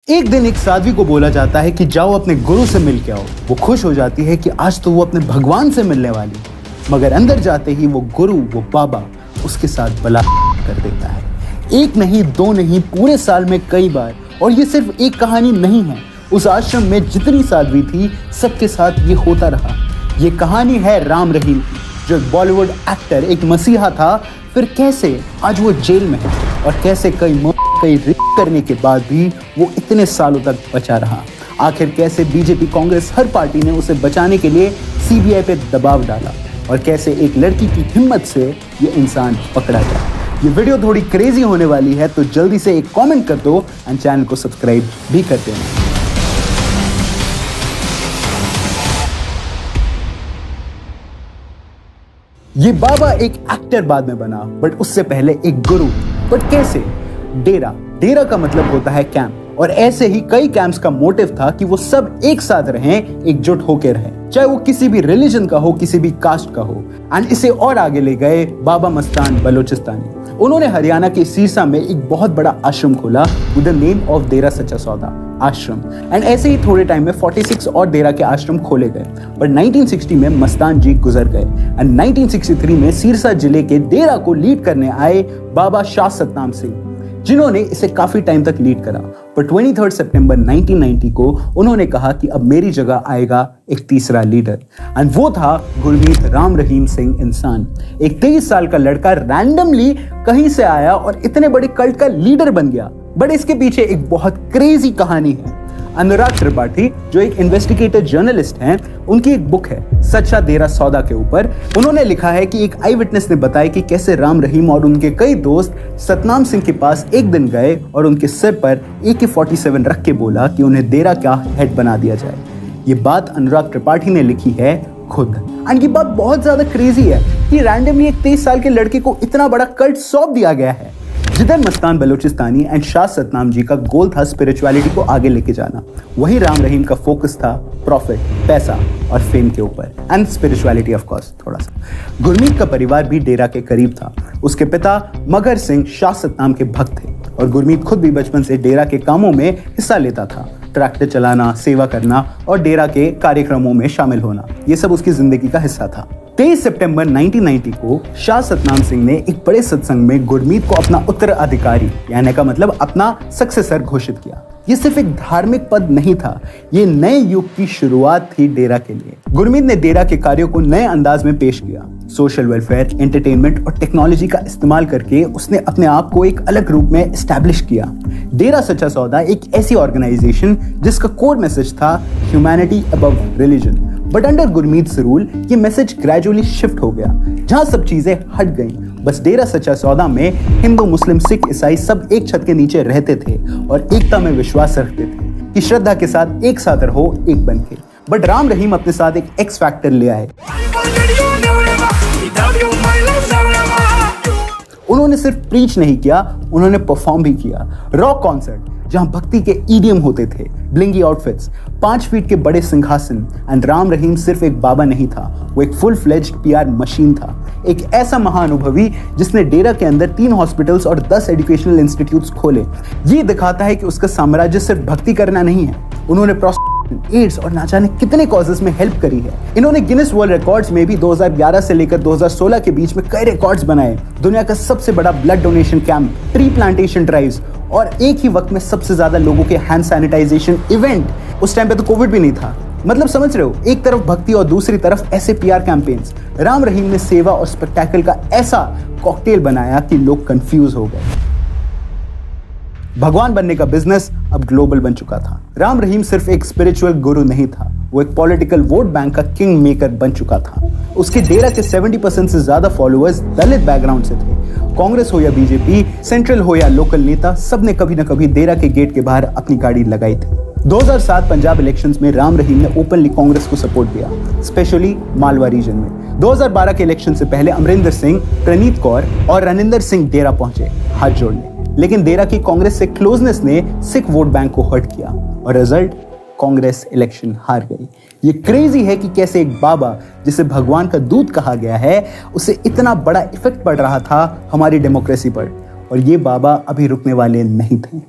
एक दिन एक साध्वी को बोला जाता है कि जाओ अपने गुरु से मिल के आओ। वो खुश हो जाती है कि आज तो वो अपने भगवान से मिलने वाली, मगर अंदर जाते ही वो गुरु, वो बाबा उसके साथ बलात्कार कर देता है। एक नहीं, दो नहीं, पूरे साल में कई बार। और ये सिर्फ एक कहानी नहीं है, उस आश्रम में जितनी साध्वी थी सबके साथ ये होता रहा। ये कहानी है राम रहीम की, जो एक बॉलीवुड एक्टर, एक मसीहा था। फिर कैसे आज वो जेल में है और कैसे कई रेप करने के बाद भी वो इतने सालों तक बचा रहा। आखिर कैसे बीजेपी, कांग्रेस, हर पार्टी ने उसे बचाने के लिए सीबीआई पे दबाव डाला और कैसे एक लड़की की हिम्मत से ये इंसान पकड़ा गया। ये वीडियो थोड़ी क्रेजी होने वाली है, तो जल्दी से एक कमेंट कर दो एंड चैनल को सब्सक्राइब भी कर देना। ये बाबा एक एक्टर बाद में बना, बट उससे पहले एक गुरु। बट कैसे? डेरा का मतलब होता है कैंप, और ऐसे ही कई कैंप्स का मोटिव था कि वो सब एक साथ रहें, एकजुट होकर रहें, चाहे वो किसी भी रिलीजन का हो, किसी भी कास्ट का हो। एंड इसे और आगे ले गए बाबा मस्तान बलोचिस्तानी। उन्होंने हरियाणा के सिरसा में एक बहुत बड़ा आश्रम खोला विद द नेम ऑफ डेरा सच्चा सौदा आश्रम। एंड ऐसे ही थोड़े टाइम में 46 और डेरा के आश्रम खोले गए। बट 1960 में मस्तान जी गुजर गए एंड 1963 में सिरसा जिले के डेरा को लीड करने आए बाबा शाह सतनाम सिंह, जिन्होंने इसे काफी टाइम तक लीड करा। पर 23 सितंबर 1990 को उन्होंने कहा कि अब मेरी जगह आएगा एक तीसरा लीडर, एंड वो था गुरमीत राम रहीम सिंह इंसान। एक 23 साल का लड़का रैंडमली कहीं से आया और इतने बड़े कल्ट का लीडर बन गया। बट इसके पीछे एक बहुत क्रेजी कहानी है। अनुराग त्रिपाठी, जो एक इन्वेस्टिगेटिव जर्नलिस्ट हैं, उनकी एक बुक है सच्चा डेरा सौदा के ऊपर। उन्होंने लिखा है कि एक आई विटनेस ने बताया कि कैसे राम रहीम और उनके कई दोस्त सतनाम सिंह के पास एक दिन गए और उनके सिर पर AK-47 रख के बोला कि उन्हें डेरा का हेड बना दिया जाए। ये बात अनुराग त्रिपाठी ने लिखी है खुद। एंड ये बात बहुत ज्यादा क्रेजी है कि रैंडमली एक 23 साल के लड़के को इतना बड़ा कल्ट सौंप दिया गया है। जिधर मस्तान बलोचिस्तानी एंड शाह सतनाम जी का गोल था स्पिरिचुअलिटी को आगे लेके जाना, वहीं राम रहीम का फोकस था प्रॉफिट, पैसा और फेम के ऊपर, एंड स्पिरिचुअलिटी ऑफ कोर्स थोड़ा सा। गुरमीत का परिवार भी डेरा के करीब था। उसके पिता मगर सिंह शाह सतनाम के भक्त थे और गुरमीत खुद भी बचपन से डेरा के कामों में हिस्सा लेता था। ट्रैक्टर चलाना, सेवा करना और डेरा के कार्यक्रमों में शामिल होना, ये सब उसकी जिंदगी का हिस्सा था। 23 सितंबर 1990 को शाह सतनाम सिंह ने एक बड़े सत्संग में गुरमीत को अपना उत्तराधिकारी, यानी का मतलब अपना सक्सेसर घोषित किया। ये सिर्फ एक धार्मिक पद नहीं था, ये नए युग की शुरुआत थी डेरा के लिए। गुरमीत ने डेरा के कार्यों को नए अंदाज में पेश किया। सोशल वेलफेयर, एंटरटेनमेंट और टेक्नोलॉजी का इस्तेमाल करके उसने अपने आप को एक अलग रूप में एस्टैब्लिश किया। डेरा सच्चा सौदा एक ऐसी ऑर्गेनाइजेशन जिसका कोर मैसेज था humanity above religion. But under Gurmeet rule ये मैसेज ग्रेजुअली शिफ्ट हो गया, जहां सब चीजें हट गईं। बस डेरा सच्चा सौदा में हिंदू, मुस्लिम, सिख, ईसाई सब एक छत के नीचे रहते थे और एकता में विश्वास रखते थे कि श्रद्धा के साथ एक साथ रहो, एक बन के। बट राम रहीम अपने साथ एक एक्स फैक्टर ले आए। उन्होंने सिर्फ प्रीच नहीं किया, उन्होंने परफॉर्म भी किया। रॉक कॉन्सर्ट जहां भक्ति के ईडीएम होते थे, ब्लिंगी आउटफिट्स, 5 फीट के बड़े सिंहासन। एंड राम रहीम सिर्फ एक बाबा नहीं था, वो एक फुल फ्लेज्ड PR मशीन था। एक ऐसा महाअनुभवी जिसने डेरा के अंदर 3 हॉस्पिटल्स और 10 एजुकेशनल इंस्टीट्यूट्स खोले। ये दिखाता है कि उसका साम्राज्य सिर्फ भक्ति करना नहीं है, उन्होंने एड्स और ना जाने कितने कॉजेस में हेल्प करी है। इन्होंने गिनेस वर्ल्ड रिकॉर्ड्स में भी 2011 से लेकर 2016 के बीच में कई रिकॉर्ड्स बनाए। दुनिया का सबसे बड़ा blood donation camp, tree plantation drives और एक ही वक्त में सबसे ज्यादा लोगों के हैंड सैनिटाइजेशन इवेंट। उस टाइम पे तो कोविड भी नहीं था। मतलब समझ रहे हो, एक तरफ भक्ति और दूसरी तरफ ऐसे PR कैंपेन्स। राम रहीम ने सेवा और स्पेक्टेकल का ऐसा कॉकटेल बनाया कि लोग कंफ्यूज हो गए। भगवान बनने का बिजनेस अब ग्लोबल बन चुका था। राम रहीम सिर्फ एक स्पिरिचुअल गुरु नहीं था, वो एक पॉलिटिकल वोट बैंक का किंग मेकर बन चुका था। उसके डेरा के 70% से ज्यादा फॉलोअर्स दलित बैकग्राउंड से थे। कांग्रेस हो या बीजेपी, सेंट्रल हो या लोकल नेता, सबने कभी ना कभी डेरा के गेट के बाहर अपनी गाड़ी लगाई थी। 2007 पंजाब इलेक्शंस में राम रहीम ने ओपनली कांग्रेस को सपोर्ट दिया, स्पेशली मालवा रीजन में। 2012 के इलेक्शन से पहले अमरिंदर सिंह, प्रणीत कौर और रनिंदर सिंह डेरा पहुंचे हाथ जोड़ने, लेकिन डेरा की कांग्रेस से क्लोजनेस ने सिख वोट बैंक को हर्ट किया और रिजल्ट, कांग्रेस इलेक्शन हार गई। ये क्रेजी है कि कैसे एक बाबा जिसे भगवान का दूत कहा गया है, उसे इतना बड़ा इफेक्ट पड़ रहा था हमारी डेमोक्रेसी पर, और ये बाबा अभी रुकने वाले नहीं थे।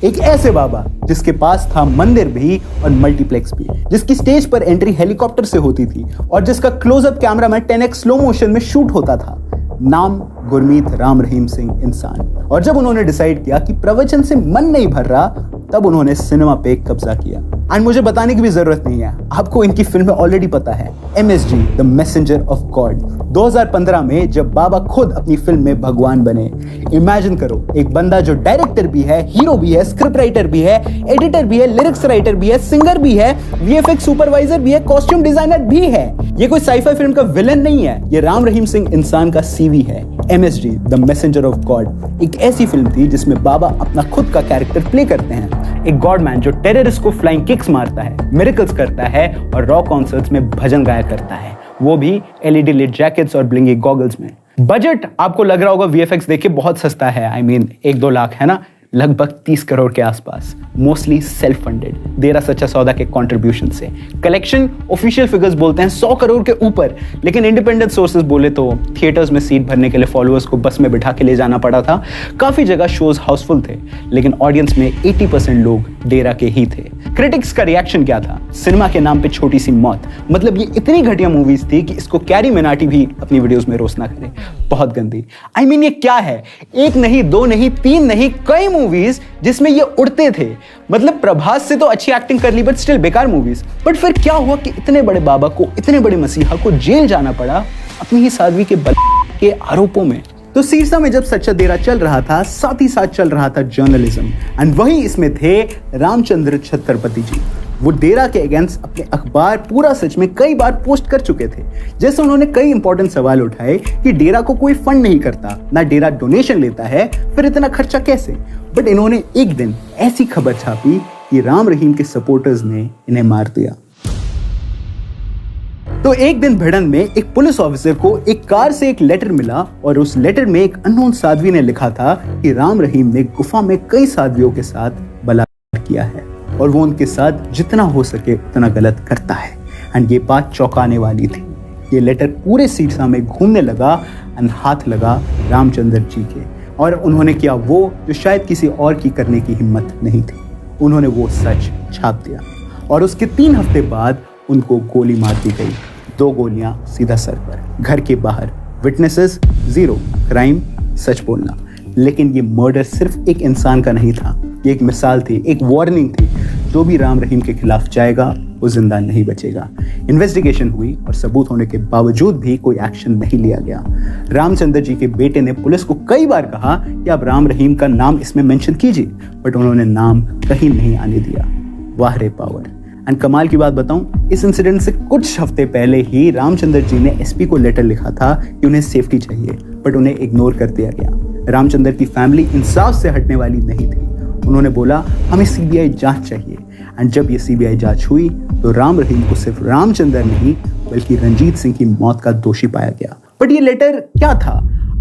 एक ऐसे बाबा जिसके पास था मंदिर भी और मल्टीप्लेक्स भी, जिसकी स्टेज पर एंट्री हेलीकॉप्टर से होती थी और जिसका क्लोजअप कैमरा में 10x स्लो मोशन में शूट होता था। नाम गुरमीत राम रहीम सिंह इंसान। और जब उन्होंने डिसाइड किया कि प्रवचन से मन नहीं भर रहा, तब उन्होंने सिनेमा पे कब्जा किया। एंड मुझे बताने की भी जरूरत नहीं है, आपको इनकी फिल्में ऑलरेडी पता है। MSG the messenger of God 2015 में जब बाबा खुद अपनी फिल्म में भगवान बने। इमेजिन करो, एक बंदा जो डायरेक्टर भी है, हीरो भी है, स्क्रिप्ट राइटर भी है, एडिटर भी है, लिरिक्स राइटर भी है, सिंगर भी है, VFX सुपरवाइजर भी है, कॉस्ट्यूम डिजाइनर भी है। ये कोई साइफाई फिल्म का विलन नहीं है, ये राम रहीम सिंह इंसान का CV है। MSG the messenger of God एक ऐसी फिल्म थी जिसमें बाबा अपना खुद का कैरेक्टर प्ले करते हैं, एक गॉडमैन जो टेररिस्ट को फ्लाइंग किक्स मारता है, मिरेकल्स करता है और रॉक कॉन्सर्ट्स में भजन गाया करता है, वो भी LED लिट जैकेट्स और ब्लिंगी गॉगल्स में। बजट आपको लग रहा होगा VFX देख के बहुत सस्ता है, I mean 1-2 लाख है ना, लगभग 30 करोड़ के आसपास, मोस्टली सेल्फ फंडेड देरा सच्चा सौदा के कंट्रीब्यूशन से। कलेक्शन ऑफिशियल फिगर्स बोलते हैं 100 करोड़ के ऊपर, लेकिन इंडिपेंडेंट सोर्सेज बोले तो थिएटर्स में सीट भरने के लिए फॉलोअर्स को बस में बिठा के ले जाना पड़ा था। काफी जगह शोज हाउसफुल थे, लेकिन ऑडियंस में 80% लोग डेरा के ही थे। क्रिटिक्स का रिएक्शन क्या था? सिनेमा के नाम पे छोटी सी मौत, मतलब ये इतनी घटिया मूवीज थी कि इसको कैरी मिनाटी भी अपनी वीडियोस में रोस्ट ना करे, बहुत गंदी। I mean ये क्या है? एक नहीं, दो नहीं, तीन नहीं, कई मूवीज जिसमें ये उड़ते थे। मतलब प्रभास से तो अच्छी एक्टिंग कर ली, बट स्टिल बेकार मूवीज। बट फिर क्या हुआ कि इतने बड़े बाबा को, इतने बड़े मसीहा को जेल जाना पड़ा अपनी ही साध्वी के बल के आरोपों में। तो सिरसा में जब सच्चा डेरा चल रहा था, साथ ही साथ चल रहा था जर्नलिज्म, एंड वहीं इसमें थे रामचंद्र छत्रपति जी। वो डेरा के अगेंस्ट अपने अखबार पूरा सच में कई बार पोस्ट कर चुके थे। जैसे उन्होंने कई इंपॉर्टेंट सवाल उठाए कि डेरा को कोई फंड नहीं करता, ना डेरा डोनेशन लेता है, फिर इतना खर्चा कैसे। बट इन्होंने एक दिन ऐसी खबर छापी कि राम रहीम के सपोर्टर्स ने इन्हें मार दिया। तो एक दिन भिड़न में एक पुलिस ऑफिसर को एक कार से एक लेटर मिला और उस लेटर में एक अननोन साध्वी ने लिखा था कि राम रहीम ने गुफा में कई साध्वियों के साथ बलात्कार किया है और वो उनके साथ जितना हो सके उतना गलत करता है। एंड ये बात चौंकाने वाली थी। ये लेटर पूरे सिरसा में घूमने लगा एंड हाथ लगा रामचंद्र जी के, और उन्होंने किया वो जो शायद किसी और की करने की हिम्मत नहीं थी। उन्होंने वो सच छाप दिया और उसके 3 हफ्ते बाद उनको गोली मार दी गई। 2 गोलियां सीधा सर पर। घर के बाहर विटनेसेस 0, क्राइम सच बोलना। लेकिन ये मर्डर सिर्फ एक इंसान का नहीं था, ये एक मिसाल थी, एक वार्निंग थी। जो भी राम रहीम के खिलाफ जाएगा वो जिंदा नहीं बचेगा। इन्वेस्टिगेशन हुई और सबूत होने के बावजूद भी कोई एक्शन नहीं लिया गया। रामचंद्र जी के बेटे ने पुलिस को कई बार कहा कि आप राम रहीम का नाम इसमें मेंशन कीजिए, बट उन्होंने नाम कहीं नहीं आने दिया। वाह रे पावर। एंड कमाल की बात बताऊं, इस इंसिडेंट से कुछ हफ्ते पहले ही रामचंद्र जी ने SP को लेटर लिखा था कि उन्हें सेफ्टी चाहिए, बट उन्हें इग्नोर कर दिया गया। रामचंद्र की फैमिली इंसाफ से हटने वाली नहीं थी। उन्होंने बोला हमें CBI जांच चाहिए। एंड जब ये CBI जांच हुई तो राम रहीम को सिर्फ रामचंद्र नहीं बल्कि रंजीत सिंह की मौत का दोषी पाया गया। बट ये लेटर क्या था?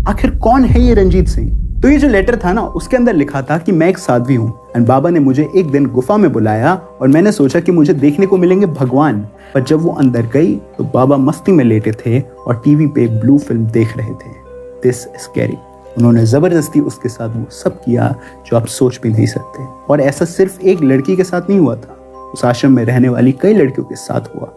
आखिर कौन है ये रंजीत सिंह? तो ये जो लेटर था ना, उसके अंदर लिखा था कि मैं एक साध्वी हूँ एंड बाबा ने मुझे एक दिन गुफा में बुलाया और मैंने सोचा कि मुझे देखने को मिलेंगे भगवान। पर जब वो अंदर गई तो बाबा मस्ती में लेटे थे और टीवी पे ब्लू फिल्म देख रहे थे। This is scary. उन्होंने जबरदस्ती उसके साथ वो सब किया जो आप सोच भी नहीं सकते। और ऐसा सिर्फ एक लड़की के साथ नहीं हुआ था, उस आश्रम में रहने वाली कई लड़कियों के साथ हुआ।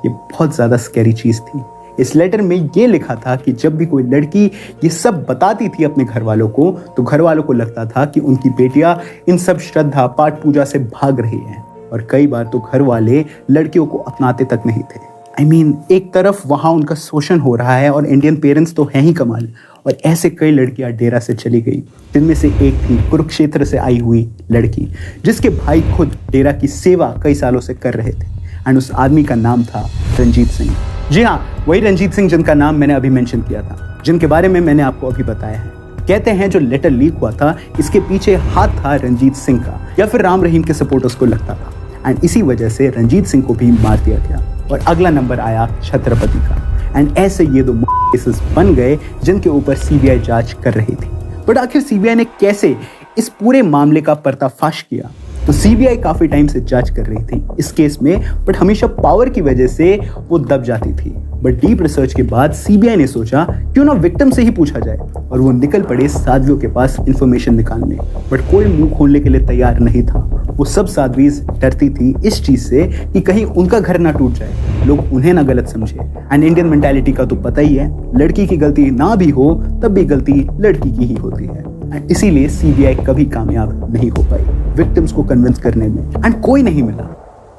ये बहुत ज्यादा स्कैरी चीज थी। इस लेटर में ये लिखा था कि जब भी कोई लड़की ये सब बताती थी अपने घर वालों को, तो घर वालों को लगता था कि उनकी बेटियां इन सब श्रद्धा पाठ पूजा से भाग रही हैं। और कई बार तो घर वाले लड़कियों को अपनाते तक नहीं थे। I mean, एक तरफ वहां उनका शोषण हो रहा है और इंडियन पेरेंट्स तो हैं ही कमाल, और ऐसे कई लड़कियां डेरा से चली गई, जिनमें से एक थी कुरुक्षेत्र से आई हुई लड़की, जिसके भाई खुद डेरा की सेवा कई सालों से कर रहे थे। एंड उस आदमी का नाम था रंजीत सिंह। जी हाँ, वही रंजीत सिंह जिनका नाम मैंने अभी मेंशन किया था, जिनके बारे में मैंने आपको अभी बताया है। कहते हैं जो लेटर लीक हुआ था, इसके पीछे हाथ था रंजीत सिंह का, या फिर राम रहीम के सपोर्टर्स को लगता था। एंड इसी वजह से रंजीत सिंह को भी मार दिया गया और अगला नंबर आया छत्रपति का। एंड ऐसे ये 2 केसेस बन गए जिनके ऊपर CBI जांच कर रही थी। बट आखिर CBI ने कैसे इस पूरे मामले का पर्दाफाश किया? तो सीबीआई काफी टाइम से जांच कर रही थी इस केस में, बट हमेशा पावर की वजह से वो दब जाती थी। बट डीप रिसर्च के बाद सीबीआई ने सोचा क्यों ना विक्टिम से ही पूछा जाए, और वो निकल पड़े साध्वियों के पास इंफॉर्मेशन निकालने। बट कोई मुंह खोलने के लिए तैयार नहीं था। वो सब साध्वी डरती थी इस चीज से कि कहीं उनका घर ना टूट जाए, लोग उन्हें ना गलत समझे। एंड इंडियन मेंटालिटी का तो पता ही है, लड़की की गलती ना भी हो तब भी गलती लड़की की ही होती है। एंड इसीलिए सीबीआई कभी कामयाब नहीं हो पाई विक्टिम्स को कन्विंस करने में, एंड कोई नहीं मिला।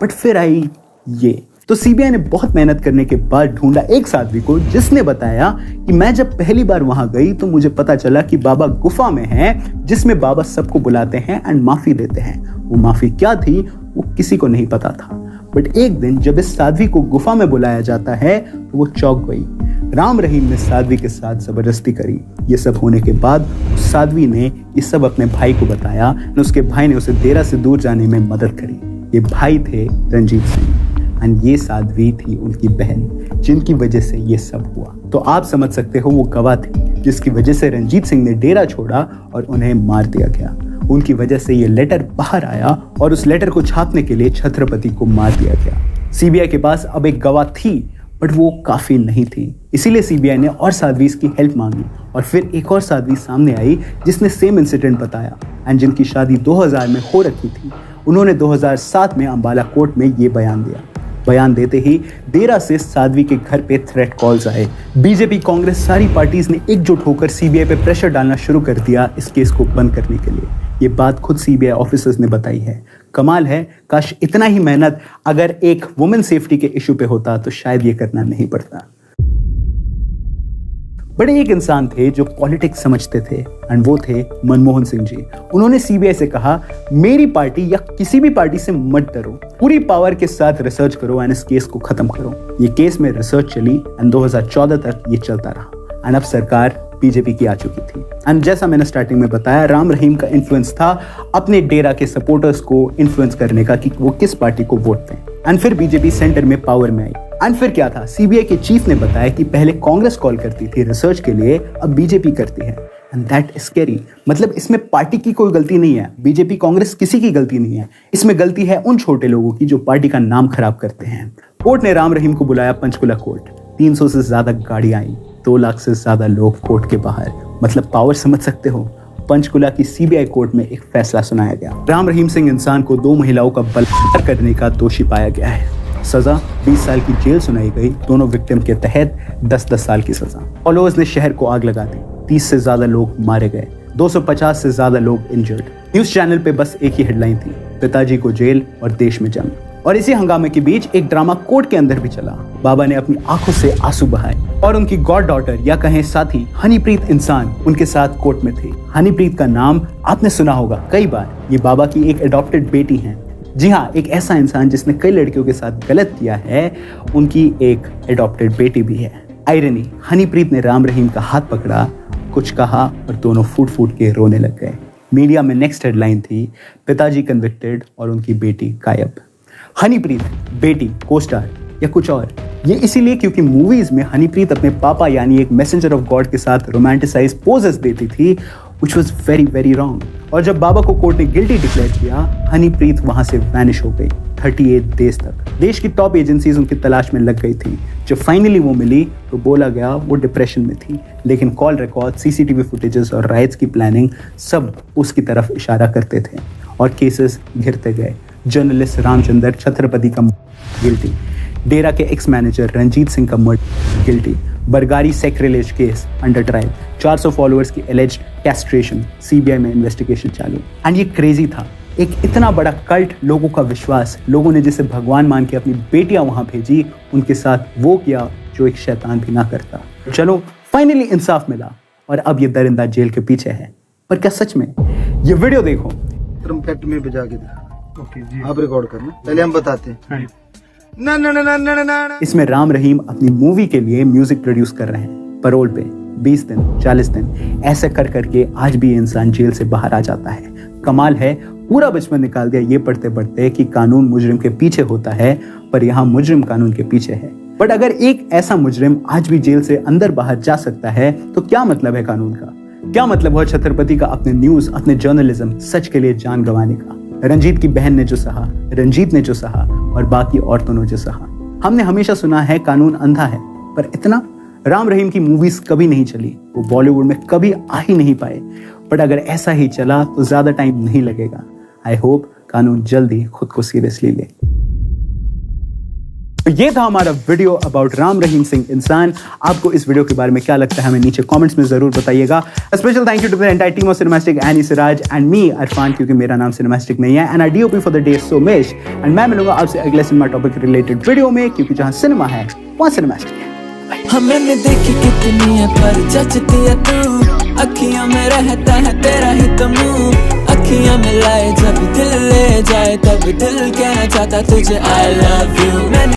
बट फिर आई ये। तो सीबीआई ने बहुत मेहनत करने के बाद ढूंढा एक साध्वी को, जिसने बताया कि मैं जब पहली बार वहां गई तो मुझे पता चला कि बाबा गुफा में है, जिसमें बाबा सबको बुलाते हैं एंड माफी देते हैं। वो माफी क्या थी वो किसी को नहीं पता था। बट एक दिन जब इस साध्वी को गुफा में बुलाया जाता है तो वो चौंक गई। राम रहीम ने साध्वी के साथ जबरदस्ती करी। ये सब होने के बाद उस साध्वी ने ये सब अपने भाई को बताया, और उसके भाई ने उसे डेरा से दूर जाने में मदद करी। ये भाई थे रंजीत सिंह, एंड ये साध्वी थी उनकी बहन, जिनकी वजह से ये सब हुआ। तो आप समझ सकते हो वो गवाह थी जिसकी वजह से रंजीत सिंह ने डेरा छोड़ा और उन्हें मार दिया गया। उनकी वजह से ये लेटर बाहर आया और उस लेटर को छापने के लिए छत्रपति को मार दिया गया। सीबीआई के पास अब एक गवाह थी, बट वो काफी नहीं थी। इसीलिए सीबीआई ने और साध्वीज की हेल्प मांगी, और फिर एक और साध्वी सामने आई जिसने सेम इंसिडेंट बताया, एंड जिनकी शादी 2000 में हो रखी थी। उन्होंने 2007 में अंबाला कोर्ट में ये बयान दिया। बयान देते ही डेरा से साध्वी के घर पे थ्रेट कॉल्स आए। बीजेपी, कांग्रेस, सारी पार्टीज ने एकजुट होकर सीबीआई पे प्रेशर डालना शुरू कर दिया इस केस को बंद करने के लिए। ये बात खुद सीबीआई ऑफिसर्स ने बताई है। कमाल है, काश इतना ही मेहनत अगर एक वुमेन सेफ्टी के इशू पे होता तो शायद ये करना नहीं पड़ता। बड़े एक इंसान थे जो पॉलिटिक्स समझते थे, एंड वो थे मनमोहन सिंह जी। उन्होंने सीबीआई से कहा, मेरी पार्टी या किसी भी पार्टी से मत डरो, पूरी पावर के साथ रिसर्च करो एंड इस केस को खत्म करो। ये केस में रिसर्च चली एंड 2014 तक ये चलता रहा, एंड अब सरकार बीजेपी की आ चुकी थी। एंड जैसा मैंने स्टार्टिंग में बताया, राम रहीम का इन्फ्लुएंस था अपने डेरा के सपोर्टर्स को इन्फ्लुएंस करने का कि वो किस पार्टी को वोट दें। एंड फिर बीजेपी सेंटर में पावर में आई। एंड फिर क्या था, सीबीआई के चीफ ने बताया कि पहले कांग्रेस कॉल करती थी रिसर्च के लिए, अब बीजेपी करती है। And that is scary. मतलब इसमें पार्टी की कोई गलती नहीं है, बीजेपी कांग्रेस किसी की गलती नहीं है। इसमें गलती है उन छोटे लोगों की जो पार्टी का नाम खराब करते हैं। कोर्ट ने राम रहीम को बुलाया पंचकुला कोर्ट। 300 से ज्यादा गाड़ियां आई, 2 लाख से ज्यादा लोग कोर्ट के बाहर। मतलब पावर समझ सकते हो। पंचकुला की सीबीआई कोर्ट में एक फैसला सुनाया गया। राम रहीम सिंह इंसान को 2 महिलाओं का बलात्कार करने का दोषी पाया गया है। सजा 20 साल की जेल सुनाई गई, दोनों विक्टिम के तहत 10-10 साल की सजा। फॉलोअर्स ने शहर को आग लगा दी, 30 से ज्यादा लोग मारे गए, 250 से ज्यादा लोग इंजर्ड। न्यूज चैनल पे बस एक ही हेडलाइन थी, पिताजी को जेल और देश में जंग। और इसी हंगामे के बीच एक ड्रामा कोर्ट के अंदर भी चला। बाबा ने अपनी आंखों से आंसू बहाए और उनकी गॉड डॉटर या कहें साथी हनीप्रीत इंसान उनके साथ कोर्ट में थी। हनीप्रीत का नाम आपने सुना होगा कई बार। ये बाबा की एक एडॉप्टेड बेटी है। जी हाँ, एक ऐसा इंसान जिसने कई लड़कियों के साथ गलत किया है, उनकी एक एडॉप्टेड बेटी भी है। आयरनी, हनीप्रीत ने राम रहीम का हाथ पकड़ा, कुछ कहा और दोनों फूट फूट के रोने लग गए। मीडिया में नेक्स्ट हेडलाइन थी, पिताजी कन्विक्टेड और उनकी बेटी गायब। हनीप्रीत बेटी को-स्टार या कुछ और? ये इसीलिए क्योंकि मूवीज में हनीप्रीत अपने पापा यानी एक मैसेंजर ऑफ गॉड के साथ रोमांटिसाइज पोजेस देती थी, which was very very wrong। और जब बाबा को कोर्ट ने गिल्टी डिक्लेयर किया, हनीप्रीत वहां से वैनिश हो गई 38 डेज तक। देश की टॉप एजेंसीज उनकी तलाश में लग गई थी। जब फाइनली वो मिली तो बोला गया वो डिप्रेशन में थी, लेकिन कॉल रिकॉर्ड, सीसीटीवी फुटेजेस और राइट्स की प्लानिंग सब उसकी तरफ इशारा करते थे और केसेस घिरते गए। जर्नलिस्ट रामचंद्र छत्रपति का गिल्टी, डेरा के एक्स मैनेजर रंजीत सिंह का murder guilty, Bargari sacrilege case under trial, 400 followers की एलिज्ड कैस्ट्रेशन, सीबीआई में इन्वेस्टिगेशन चालू। एंड ये क्रेजी था, एक इतना बड़ा कल्ट, लोगों का विश्वास, लोगों ने जिसे भगवान मान के अपनी बेटियां वहां भेजी, उनके साथ वो किया जो एक शैतान भी ना करता। चलो फाइनली इंसाफ मिला और अब ये दरिंदा जेल के पीछे है। पर क्या सच में? ये वीडियो देखो। ट्रम्पेट में बजा के दिखा। ओके जी, आप रिकॉर्ड करना, पहले हम बताते हैं। हाँ। ना ना ना ना ना ना। इसमें राम रहीम अपनी मूवी के लिए म्यूजिक प्रोड्यूस कर रहे हैं पैरोल पे। 20 दिन, 40 दिन ऐसे कर करके आज भी ये इंसान जेल से बाहर आ जाता है। कमाल है, पूरा बचपन निकाल दिया ये पढ़ते पढ़ते कि कानून मुजरिम के पीछे होता है, पर यहाँ मुजरिम कानून के पीछे है। बट अगर एक ऐसा मुजरिम आज भी जेल से अंदर बाहर जा सकता है तो क्या मतलब है कानून का? क्या मतलब है छत्रपति का अपने न्यूज, अपने जर्नलिज्म, सच के लिए जान गंवाने का? रंजीत की बहन ने जो सहा, रंजीत ने जो सहा और बाकी औरतों ने जो सहा। हमने हमेशा सुना है कानून अंधा है, पर इतना राम रहीम की मूवीज कभी नहीं चली, वो बॉलीवुड में कभी आ ही नहीं पाए। बट अगर ऐसा ही चला तो ज्यादा टाइम नहीं लगेगा। आई होप कानून जल्दी खुद को सीरियसली ले। तो ये था हमारा वीडियो अबाउट राम रहीम सिंह इंसान। आपको इस वीडियो के बारे में क्या लगता है हमें नीचे कमेंट्स में जरूर बताइएगा। Special thank you to the entire team of Cinemastic, Annie Siraj and me Arfan, क्योंकि मेरा नाम सिनेमैस्टिक नहीं है। And I DOP for the day Somesh, and मैं मिलूंगा आपसे अगले सिनेमा टॉपिक रिलेटेड वीडियो में, क्योंकि जहां सिनेमा है वहां सिनेमैस्टिक है। हमने देखी कितनी है पर जचती है तू, अखियों में रहता है तेरा ही तो मुंह, अखियां मिलाए जब दिल ले जाए तब दिल कहना चाहता तुझे I love you।